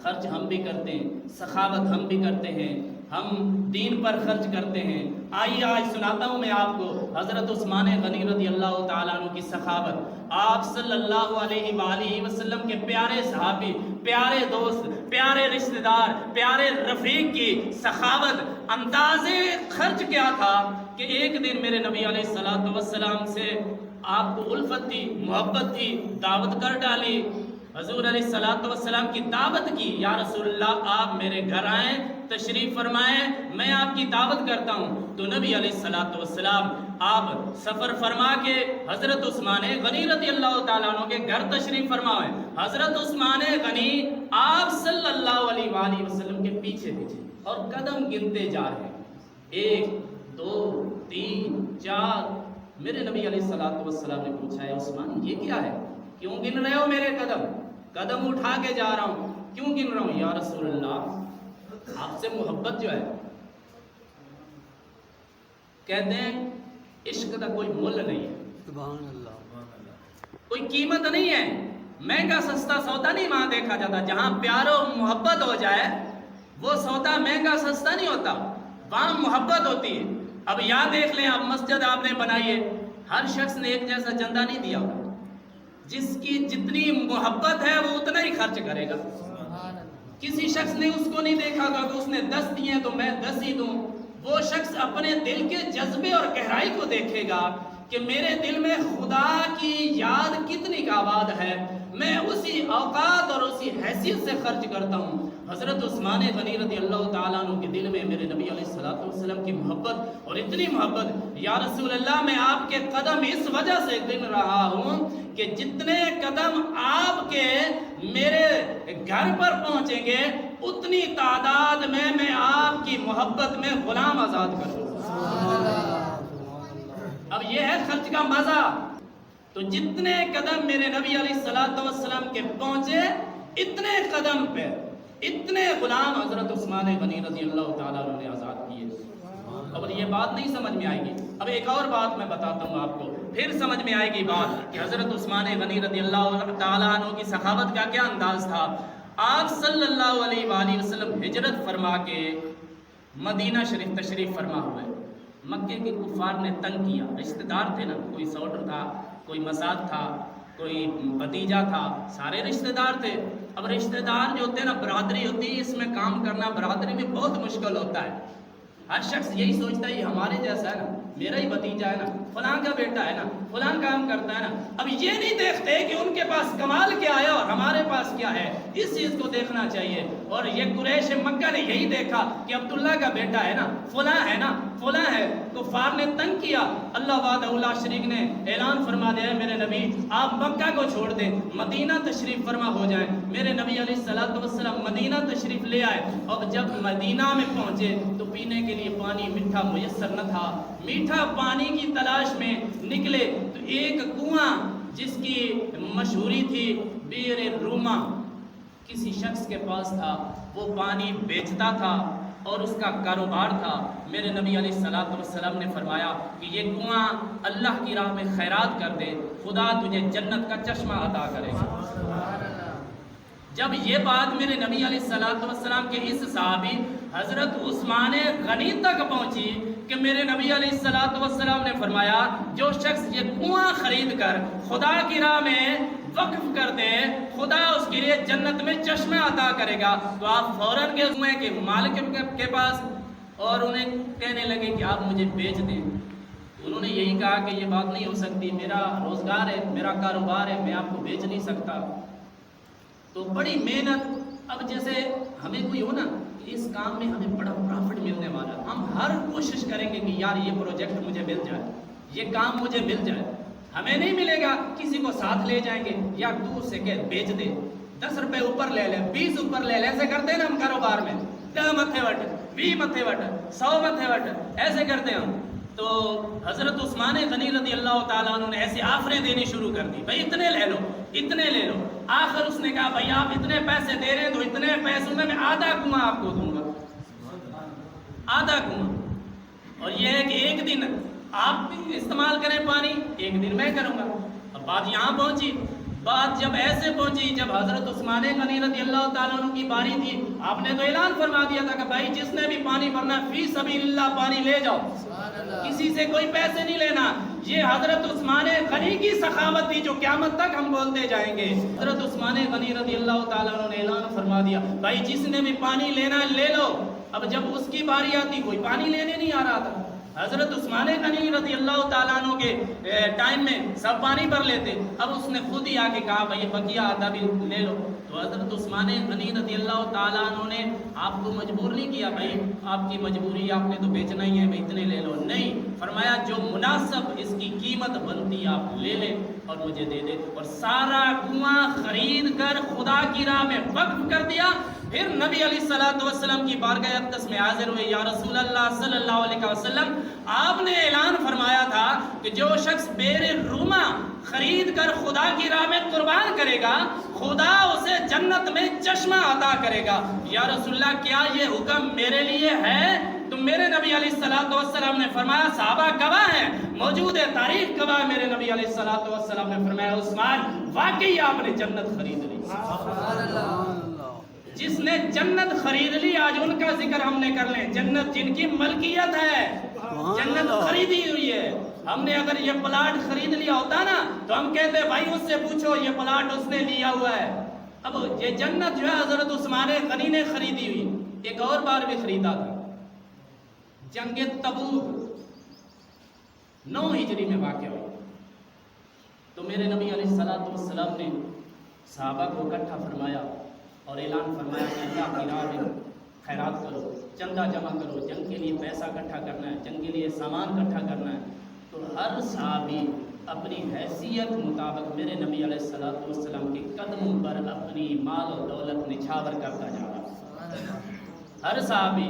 خرچ ہم بھی کرتے ہیں، سخاوت ہم بھی کرتے ہیں، ہم دین پر خرچ کرتے ہیں۔ آئیے آج سناتا ہوں میں آپ کو حضرت عثمان غنی رضی اللہ تعالیٰ عنہ کی سخاوت۔ آپ صلی اللہ علیہ وآلہ وسلم کے پیارے صحابی، پیارے دوست، پیارے رشتہ دار، پیارے رفیق کی سخاوت، انداز خرچ کیا تھا کہ ایک دن میرے نبی علیہ الصلوۃ والسلام سے آپ کو الفت تھی، محبت تھی، دعوت کر ڈالی۔ حضور علیہ الصلوۃ والسلام کی دعوت کی، یا رسول اللہ آپ میرے گھر آئیں، تشریف فرمائیں، میں آپ کی دعوت کرتا ہوں۔ تو نبی علیہ الصلوۃ والسلام آپ سفر فرما کے حضرت عثمان غنی رضی اللہ تعالیٰ عنہ کے گھر تشریف فرمائیں۔ حضرت عثمان غنی آپ صلی اللہ علیہ وآلہ وسلم کے پیچھے پیچھے اور قدم گنتے جا رہے ہیں، 1 2 3 4۔ میرے نبی علیہ الصلوۃ والسلام نے پوچھا ہے عثمان یہ کیا ہے، کیوں گن رہے ہو میرے قدم؟ قدم اٹھا کے جا رہا ہوں، کیوں گن رہا ہوں؟ یا رسول اللہ آپ سے محبت جو ہے، کہتے ہیں عشق کا کوئی مول نہیں ہے، سبحان اللہ، کوئی قیمت نہیں ہے، مہنگا سستا سودا نہیں وہاں دیکھا جاتا۔ جہاں پیار و محبت ہو جائے وہ سودا مہنگا سستا نہیں ہوتا، وہاں محبت ہوتی ہے۔ اب یہاں دیکھ لیں، اب مسجد آپ نے بنائی ہے، ہر شخص نے ایک جیسا چندہ نہیں دیا ہوگا، جس کی جتنی محبت ہے وہ اتنا ہی خرچ کرے گا۔ کسی شخص نے اس کو نہیں دیکھا ہوگا کہ اس نے 10 دیے تو میں 10 ہی دوں، وہ شخص اپنے دل کے جذبے اور گہرائی کو دیکھے گا کہ میرے دل میں خدا کی یاد کتنی آباد ہے، میں اسی اوقات اور اسی حیثیت سے خرچ کرتا ہوں۔ حضرت عثمان غنی رضی اللہ تعالیٰ عنہ کے دل میں میرے نبی علیہ الصلوۃ والسلام کی محبت اور اتنی محبت، یا رسول اللہ میں آپ کے قدم اس وجہ سے گن رہا ہوں کہ جتنے قدم آپ کے میرے گھر پر پہنچیں گے اتنی تعداد میں آپ کی محبت میں غلام آزاد کر دوں۔ اب یہ ہے خرچ کا مزہ۔ تو جتنے قدم میرے نبی علیہ الصلوۃ والسلام کے پہنچے، اتنے قدم پہ اتنے غلام حضرت عثمان غنی رضی اللہ تعالیٰ عنہ نے آزاد کیے۔ اب یہ بات نہیں سمجھ میں آئے گی، اب ایک اور بات میں بتاتا ہوں آپ کو، پھر سمجھ میں آئے گی بات کہ حضرت عثمان غنی رضی اللہ تعالیٰ عنہ کی سخاوت کا کیا انداز تھا۔ آپ صلی اللہ علیہ وآلہ وسلم ہجرت فرما کے مدینہ شریف تشریف فرما ہوئے، مکے کے کفار نے تنگ کیا، رشتہ دار تھے نا، کوئی سوڈر تھا، کوئی مساد تھا، کوئی بھتیجا تھا، سارے رشتہ دار تھے۔ اب رشتہ دار جو ہوتے ہیں نا، برادری ہوتی ہے، اس میں کام کرنا برادری میں بہت مشکل ہوتا ہے۔ ہر شخص یہی سوچتا ہے یہ ہمارے جیسا ہے نا، میرا ہی بھتیجا ہے نا، فلاں کا بیٹا ہے نا، فلاں کام کرتا ہے نا۔ اب یہ نہیں دیکھتے کہ ان کے پاس کمال کیا ہے اور ہمارے پاس کیا ہے، اس چیز کو دیکھنا چاہیے۔ اور یہ قریش مکہ نے یہی دیکھا کہ عبداللہ کا بیٹا ہے نا، فلاں ہے نا، فلاں ہے۔ کفار نے تنگ کیا، اللہ وحدہ لا شریک نے اعلان فرما دیا ہے میرے نبی آپ مکہ کو چھوڑ دیں، مدینہ تشریف فرما ہو جائیں۔ میرے نبی علیہ الصلوۃ والسلام مدینہ تشریف لے آئے، اور جب مدینہ میں پہنچے تو پینے کے لیے پانی میٹھا میسر نہ تھا، میٹھا پانی کی تلاش میں نکلے تو ایک کنواں جس کی مشہوری تھی بئر روما، کسی شخص کے پاس تھا، وہ پانی بیچتا تھا اور اس کا کاروبار تھا۔ میرے نبی علیہ الصلوۃ والسلام نے فرمایا کہ یہ کنواں اللہ کی راہ میں خیرات کر دے، خدا تجھے جنت کا چشمہ عطا کرے گا۔ جب یہ بات میرے نبی علیہ الصلوۃ والسلام کے اس صحابی حضرت عثمان غنی تک پہنچی کہ میرے نبی علیہ الصلوۃ والسلام نے فرمایا جو شخص یہ کنواں خرید کر خدا کی راہ میں وقف کر دے، خدا اس کے لیے جنت میں چشمہ عطا کرے گا۔ تو آپ فوراً گئے کنویں کے مالک کے پاس اور انہیں کہنے لگے کہ آپ مجھے بیچ دیں۔ انہوں نے یہی کہا کہ یہ بات نہیں ہو سکتی، میرا روزگار ہے، میرا کاروبار ہے، میں آپ کو بیچ نہیں سکتا۔ تو بڑی محنت، اب جیسے ہمیں کوئی ہو نا کہ اس کام میں ہمیں بڑا پرافٹ ملنے والا، ہم ہر کوشش کریں گے کہ یار یہ پروجیکٹ مجھے مل جائے، یہ کام مجھے مل جائے۔ ہمیں نہیں ملے گا، کسی کو ساتھ لے جائیں گے، یا دور سے کہ بیچ دے، 10 روپے اوپر لے لے، 20 اوپر لے لے، ایسے کرتے ہیں نا ہم کاروبار میں، 10 متھے وٹ، 20 متھے وٹ، 100 متھے وٹ، ایسے کرتے ہیں ہم۔ تو حضرت عثمان غنی رضی اللہ تعالیٰ عنہ نے ایسے آفریں دینی شروع کر دی، بھائی اتنے لے لو، اتنے لے لو۔ آخر اس نے کہا بھائی آپ اتنے پیسے دے رہے ہیں تو اتنے پیسوں میں آدھا کنواں آپ کو دوں گا، آدھا کنواں۔ اور یہ ہے کہ ایک دن آپ بھی استعمال کریں پانی، ایک دن میں کروں گا۔ اب بات یہاں پہنچی، بات جب ایسے پہنچی، جب حضرت عثمان غنی رضی اللہ تعالیٰ عنہ کی باری تھی، آپ نے تو اعلان فرما دیا تھا کہ بھائی جس نے بھی پانی بھرنا فی سبیل اللہ پانی لے جاؤ، کسی سے کوئی پیسے نہیں لینا۔ یہ حضرت عثمان غنی کی سخاوت تھی جو قیامت تک ہم بولتے جائیں گے۔ حضرت عثمان غنی رضی اللہ تعالیٰ عنہ نے اعلان فرما دیا بھائی جس نے بھی پانی لینا لے لو۔ اب جب اس کی باری آتی کوئی پانی لینے نہیں آ رہا تھا، حضرت عثمان غنی رضی اللہ تعالیٰ عنہ کے ٹائم میں سب پانی بھر لیتے، اب اس نے خود ہی آ کے کہا بھائی بقیہ آدھا بھی لے لو۔ تو حضرت عثمان غنی رضی اللہ تعالیٰ عنہ نے آپ کو مجبور نہیں کیا بھائی آپ کی مجبوری، آپ نے تو بیچنا ہی ہے بھائی اتنے لے لو، نہیں، فرمایا جو مناسب اس کی قیمت بنتی آپ لے لیں اور مجھے دے دے، اور سارا کنواں خرید کر خدا کی راہ میں وقف کر دیا۔ پھر نبی علیہ الصلوۃ والسلام کی بارگاہ اقدس میں حاضر ہوئے، یا رسول اللہ صلی اللہ علیہ وسلم آپ نے اعلان فرمایا تھا کہ جو شخص بیر روما خرید کر خدا کی راہ میں قربان کرے گا خدا اسے جنت میں چشمہ عطا کرے گا۔ یا رسول اللہ کیا یہ حکم میرے لیے ہے؟ تو میرے نبی علیہ الصلوۃ والسلام نے فرمایا صحابہ گواہ ہیں، موجود ہے تاریخ گواہ، میرے نبی علیہ الصلوۃ والسلام نے فرمایا عثمان واقعی آپ نے جنت خرید لی۔ جس نے جنت خرید لی، آج ان کا ذکر ہم نے کر لیں، جنت جن کی ملکیت ہے، جنت خریدی ہوئی ہے۔ ہم نے اگر یہ پلاٹ خرید لیا ہوتا نا تو ہم کہتے بھائی اس سے پوچھو یہ پلاٹ اس نے لیا ہوا ہے۔ اب یہ جنت جو ہے حضرت عثمان غنی نے خریدی ہوئی۔ ایک اور بار بھی خریدا تھا، جنگ تبوک 9 ہجری میں واقع ہوئی، تو میرے نبی علیہ الصلوۃ والسلام نے صحابہ کو اکٹھا فرمایا اور اعلان فرمایا کہ اللہ کی راہ میں خیرات کرو، چندہ جمع کرو، جنگ کے لیے پیسہ اکٹھا کرنا ہے، جنگ کے لیے سامان اکٹھا کرنا ہے۔ تو ہر صحابی اپنی حیثیت مطابق میرے نبی علیہ الصلوۃ والسلام کے قدموں پر اپنی مال و دولت نچھاور کرتا جا رہا۔ ہر صحابی،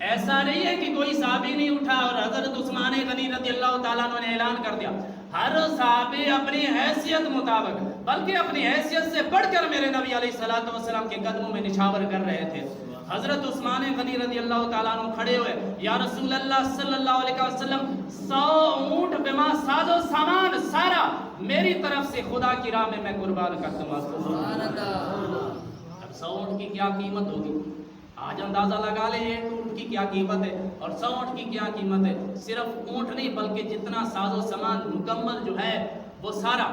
ایسا نہیں ہے کہ کوئی صحابی نہیں اٹھا اور حضرت عثمان غنی رضی اللہ تعالیٰ عنہ نے اعلان کر دیا، ہر صحابی اپنی حیثیت مطابق بلکہ اپنی حیثیت سے بڑھ کر میرے نبی علیہ الصلوۃ والسلام کے قدموں میں نچھاور کر رہے تھے۔ حضرت عثمان غنی رضی اللہ تعالیٰ عنہ کھڑے ہوئے، یا رسول اللہ صلی اللہ علیہ وسلم 100 اونٹ بما ساز و سامان سارا میری طرف سے خدا کی راہ میں قربان کرتا ہوں۔ سبحان اللہ۔ اب 100 اونٹ کی کیا قیمت ہوگی؟ آج اندازہ لگا لیں ایک اونٹ کی کیا قیمت ہے اور 100 اونٹ کی کیا قیمت ہے۔ صرف اونٹ نہیں بلکہ جتنا ساز و سامان مکمل جو ہے وہ سارا۔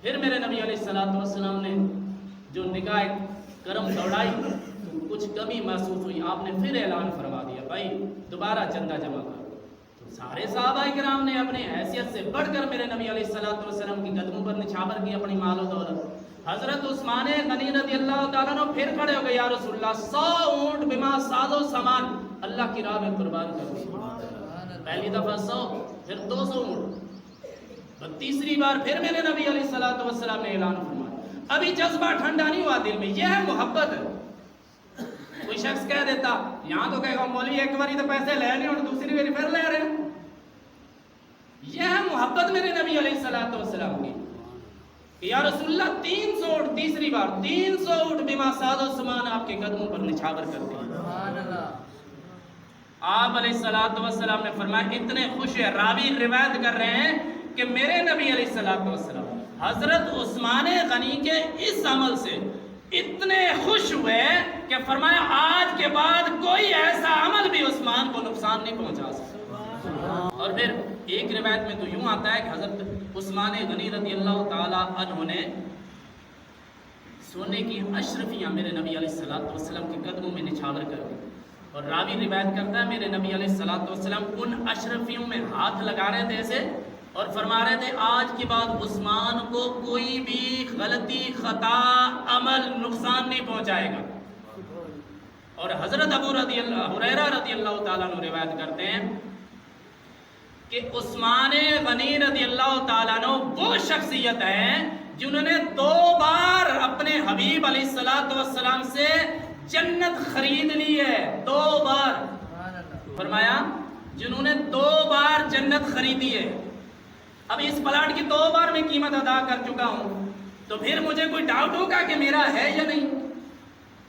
پھر میرے نبی علیہ الصلوۃ والسلام نے جو نگاہ کرم دوڑائی تو کچھ کمی محسوس ہوئی، آپ نے پھر اعلان فرما دیا بھائی دوبارہ چندہ جمع کرو۔ تو سارے صحابہ کرام نے اپنی حیثیت سے بڑھ کر میرے نبی علیہ الصلوۃ والسلام کے قدموں پر نچھاور کی اپنی مال و دولت۔ حضرت عثمان غنی رضی اللہ تعالیٰ عنہ پھر کھڑے ہو گئے، یا رسول اللہ 100 اونٹ بما ساز و سامان اللہ کی راہ میں قربان کر دی۔ پہلی دفعہ 100، پھر 200 اونٹ، تیسری بار پھر میرے نبی علیہ الصلوۃ والسلام نے اعلان فرمایا۔ ابھی جذبہ ٹھنڈا نہیں ہوا دل میں، یہ ہے محبت۔ کوئی شخص کہہ دیتا یہاں تو کہے گا مولوی ایک باری تو پیسے لے لیں اور دوسری باری پھر لے رہے ہیں، یہ ہے محبت میرے نبی علیہ الصلوۃ والسلام کی کہ یا رسول اللہ 300 اونٹ، تیسری بار 300 اونٹ بما ساز و سامان آپ کے قدموں پر نچھاور کر دیا۔ آپ علیہ الصلوۃ والسلام نے فرمایا اتنے خوش ہے، راوی روایت کر رہے ہیں کہ میرے نبی علیہ الصلوۃ والسلام حضرت عثمان غنی کے اس عمل سے اتنے خوش ہوئے کہ فرمایا آج کے بعد کوئی ایسا عمل بھی عثمان کو نقصان نہیں پہنچا سکتا۔ اور پھر ایک روایت میں تو یوں آتا ہے کہ حضرت عثمان غنی رضی اللہ تعالیٰ عنہ نے سونے کی اشرفیاں میرے نبی علیہ الصلوۃ والسلام کے قدموں میں نچھاور کر دی، اور راوی روایت کرتا ہے میرے نبی علیہ الصلوۃ والسلام ان اشرفیوں میں ہاتھ لگا رہے تھے ایسے اور فرما رہے تھے آج کے بعد عثمان کو کوئی بھی غلطی خطا عمل نقصان نہیں پہنچائے گا۔ اور حضرت ابو ہریرہ رضی اللہ تعالیٰ عنہ روایت کرتے ہیں کہ عثمان غنی رضی اللہ تعالیٰ عنہ وہ شخصیت ہیں جنہوں نے 2 بار اپنے حبیب علیہ الصلوۃ والسلام سے جنت خرید لی ہے، 2 بار فرمایا جنہوں نے 2 بار جنت خریدی ہے۔ اب اس پلاٹ کی 2 بار میں قیمت ادا کر چکا ہوں تو پھر مجھے کوئی ڈاؤٹ ہوگا کہ میرا ہے یا نہیں؟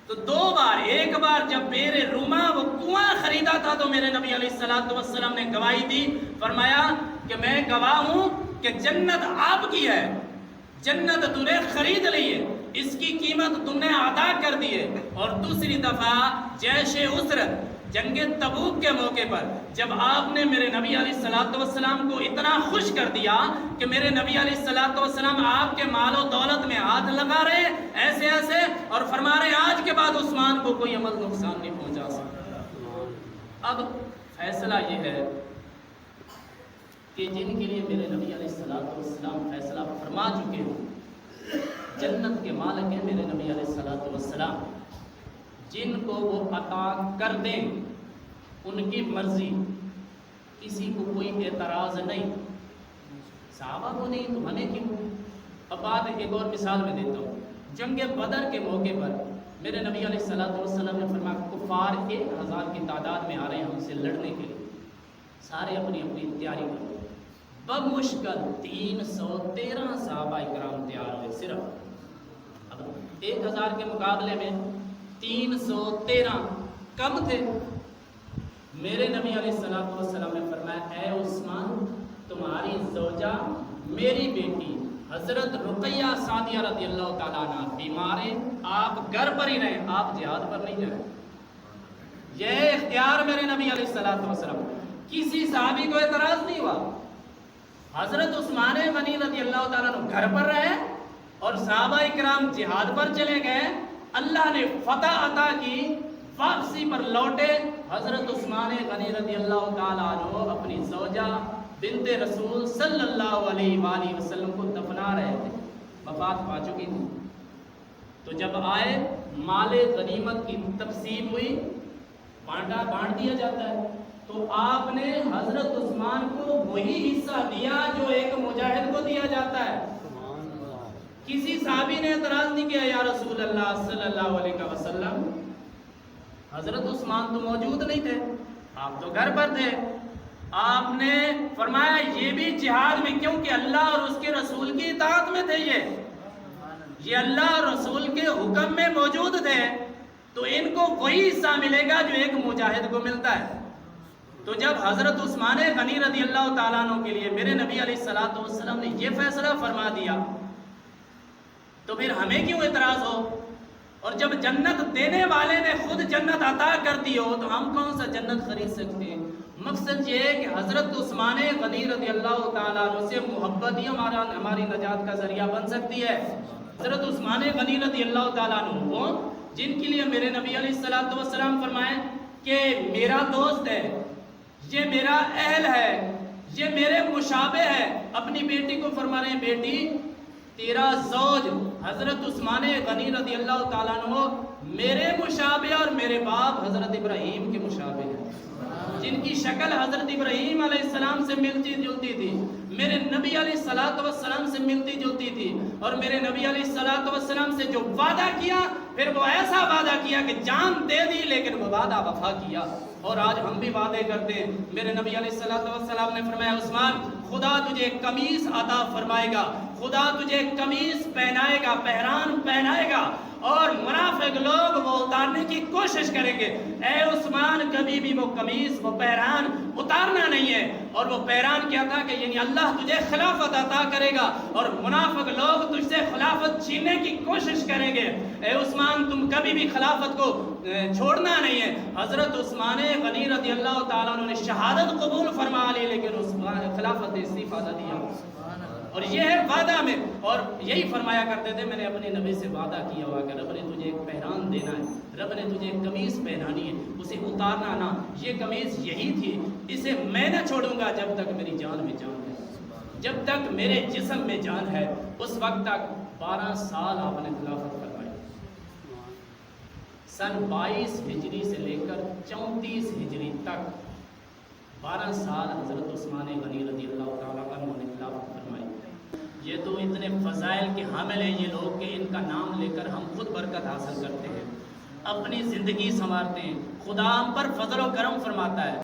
تو 2 بار، ایک بار جب بیر روما وہ کنواں خریدا تھا تو میرے نبی علیہ الصلوۃ والسلام نے گواہی دی، فرمایا کہ میں گواہ ہوں کہ جنت آپ کی ہے، جنت تو نے خرید لی ہے، اس کی قیمت تم نے ادا کر دی ہے۔ اور دوسری دفعہ جیش عسرت جنگ تبوک کے موقع پر جب آپ نے میرے نبی علیہ الصلوۃ والسلام کو اتنا خوش کر دیا کہ میرے نبی علیہ الصلوۃ والسلام آپ کے مال و دولت میں ہاتھ لگا رہے ایسے ایسے اور فرما رہے آج کے بعد عثمان کو کوئی عمل نقصان نہیں پہنچا سکتا۔ اب فیصلہ یہ ہے کہ جن کے لیے میرے نبی علیہ الصلوۃ والسلام فیصلہ فرما چکے ہوں، جنت کے مالک ہیں میرے نبی علیہ الصلوۃ والسلام، جن کو وہ عطا کر دیں ان کی مرضی، کسی کو کوئی اعتراض نہیں، صحابہ کو نہیں تو ہمیں کیوں؟ اب بات ایک اور مثال میں دیتا ہوں، جنگ بدر کے موقع پر میرے نبی علیہ الصلوۃ والسلام نے فرمایا کفار 1000 کی تعداد میں آ رہے ہیں ہم سے لڑنے کے لیے، سارے اپنی اپنی تیاری کرو۔ بمشکل 313 صحابہ کرام تیار ہوئے صرف، اب 1000 کے مقابلے میں 313 کم تھے۔ میرے نبی علیہ السلام نے فرمایا اے عثمان تمہاری زوجہ میری بیٹی حضرت رقیہ سعدیہ رضی اللہ تعالیٰ عنہ بیمار ہے، آپ گھر پر ہی رہیں، آپ جہاد پر نہیں جائیں۔ یہ اختیار میرے نبی علیہ السلام، کسی صحابی کو اعتراض نہیں ہوا۔ حضرت عثمان غنی رضی اللہ تعالیٰ عنہ گھر پر رہے اور صحابہ اکرام جہاد پر چلے گئے، اللہ نے فتح عطا کی، واپسی پر لوٹے، حضرت عثمان غنی رضی اللہ تعالیٰ عنہ اپنی زوجہ بنت رسول صلی اللہ علیہ وآلہ وسلم کو دفنا رہے تھے، وفات پا چکی تھی۔ تو جب آئے مال غنیمت کی تقسیم ہوئی، بانٹ دیا جاتا ہے، تو آپ نے حضرت عثمان کو وہی حصہ دیا جو ایک مجاہد کو دیا جاتا ہے۔ کسی صحابی نے اعتراض نہیں کیا یا رسول اللہ صلی اللہ علیہ وسلم، حضرت عثمان تو موجود نہیں تھے، آپ تو گھر پر تھے، آپ نے فرمایا یہ بھی جہاد میں، کیونکہ اللہ اور اس کے رسول کی اطاعت میں تھے، یہ اللہ اور رسول کے حکم میں موجود تھے، تو ان کو وہی حصہ ملے گا جو ایک مجاہد کو ملتا ہے۔ تو جب حضرت عثمان غنی رضی اللہ تعالیٰ عنہ کے لیے میرے نبی علیہ الصلوۃ والسلام نے یہ فیصلہ فرما دیا تو پھر ہمیں کیوں اعتراض ہو؟ اور جب جنت دینے والے نے خود جنت عطا کر دی ہو تو ہم کون سا جنت خرید سکتے ہیں؟ مقصد یہ ہے کہ حضرت عثمان غنی رضی اللہ تعالیٰ عنہ سے محبت ہی ہماری نجات کا ذریعہ بن سکتی ہے۔ حضرت عثمان غنی رضی اللہ تعالیٰ عنہ وہ جن کے لیے میرے نبی علیہ الصلوۃ والسلام فرمائے کہ میرا دوست ہے، یہ میرا اہل ہے، یہ میرے مشابہ ہے، اپنی بیٹی کو فرما رہے ہیں بیٹی تیرا زوج حضرت عثمان غنی رضی اللہ تعالیٰ عنہ میرے مشابہ اور میرے باپ حضرت ابراہیم کے مشابہ ہیں، جن کی شکل حضرت ابراہیم علیہ السلام سے ملتی جلتی تھی، میرے نبی علیہ الصلوۃ والسلام سے ملتی جلتی تھی، اور میرے نبی علیہ الصلوۃ والسلام سے جو وعدہ کیا پھر وہ ایسا وعدہ کیا کہ جان دے دی لیکن وہ وعدہ وفا کیا۔ اور آج ہم بھی وعدے کرتے ہیں، میرے نبی علیہ الصلوۃ والسلام نے فرمایا عثمان خدا تجھے قمیص عطا فرمائے گا، خدا تجھے قمیص پہنائے گا، پہران پہنائے گا، اور منافق لوگ وہ اتارنے کی کوشش کریں گے، اے عثمان کبھی بھی وہ قمیص وہ پہران اتارنا نہیں ہے۔ اور وہ پہران کیا تھا کہ یعنی اللہ تجھے خلافت عطا کرے گا اور منافق لوگ تجھ سے خلافت چھیننے کی کوشش کریں گے، اے عثمان تم کبھی بھی خلافت کو چھوڑنا نہیں ہے۔ حضرت عثمان غنی رضی اللہ تعالیٰ عنہ نے شہادت قبول فرما لی لیکن عثمان خلافت استعفیٰ نہ دیا، اور یہ ہے وعدہ میں، اور یہی فرمایا کرتے تھے میں نے اپنے نبی سے وعدہ کیا ہوا کہ رب نے تجھے ایک پہران دینا ہے، رب نے تجھے ایک قمیص پہنانی ہے، اسے اتارنا نہ، یہ قمیص یہی تھی، اسے میں نہ چھوڑوں گا جب تک میری جان میں جان ہے، جب تک میرے جسم میں جان ہے۔ اس وقت تک 12 سال آپ نے خلافت کروائی، سن 22 ہجری سے لے کر 34 ہجری تک 12 سال حضرت عثمان غنی رضی اللہ تعالیٰ عنہ نے خلافت فرمائی۔ یہ تو اتنے فضائل کے حامل ہیں یہ لوگ کہ ان کا نام لے کر ہم خود برکت حاصل کرتے ہیں، اپنی زندگی سنوارتے ہیں، خدا ہم پر فضل و کرم فرماتا ہے۔